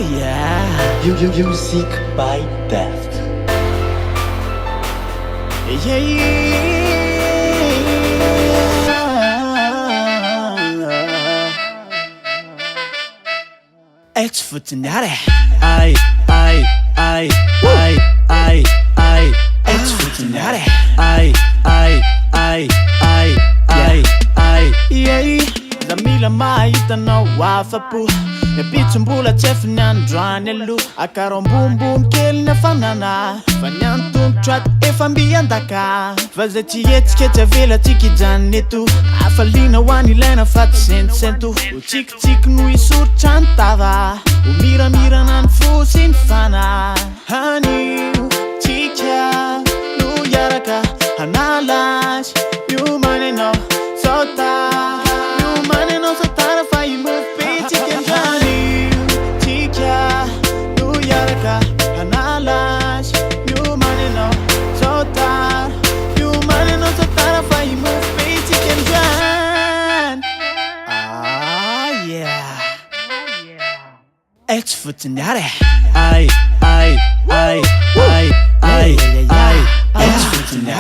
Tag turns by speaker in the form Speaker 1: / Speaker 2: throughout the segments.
Speaker 1: yeah.
Speaker 2: Music by Deft.
Speaker 1: It's fotsiny. It's fotsiny. Zamila mahita nao afa-po Nepitsom-bola tsy efa niandroany aloha Akaram-bombom kely ny afanana Fa niantombotra ato efa mbiandaka Fa zay tsy hetsika tsy avelatsika ijanony eto Afaliana ho any ilaina fa tsy sentosento Ho tsikitsiky no isoritra ny tava Ho miramirana ny fo sy ny fana Anio tsika no iaraka hanalazy Io manenao sao ta Io manenao sao tara fa imofo be tsika andranio Tsika no iaraka hanalazy Io manenao sao tara Io manenao sao tara fa imofo be tsika andran yeah It's fotsiny It's fotsiny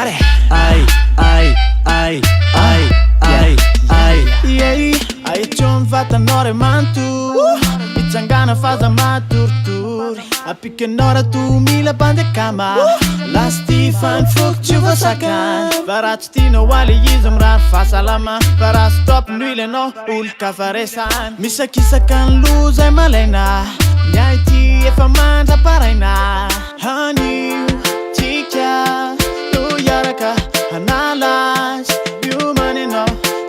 Speaker 1: Aitso mivatanao ray manontolo Mitsangana faza matoritory Apikanao raha to mila mpanjakama Lasty fa nifoky tsy ho voasakany Fa raha tsy tianao aly izy mirary fahasalama Fa raha stop no ilanao olo-ka faresany Misakisaka ny lo zay malaina Miay ty efa mandraparaina Anio tsika no iaraka hanalazy Io manenao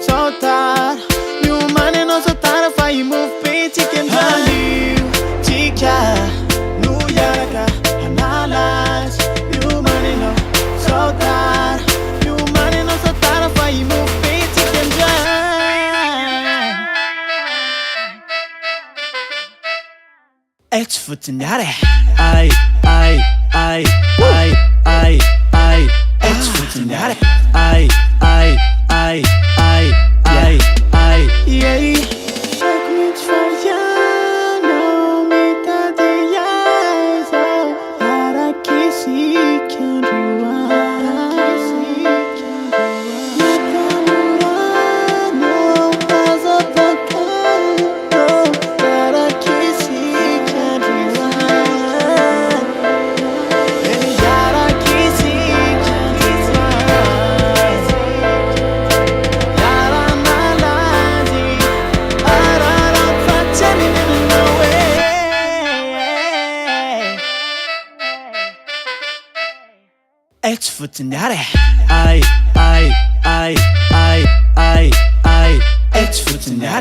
Speaker 1: sao tara Io manenao sao tara fa imofo be tsika andranio Tsika no iaraka hanalazy Io manenao sao tara Io manenao sao tara fa imofo be tsika andran It's fotsiny It's fotsiny It's fotsiny It's fotsiny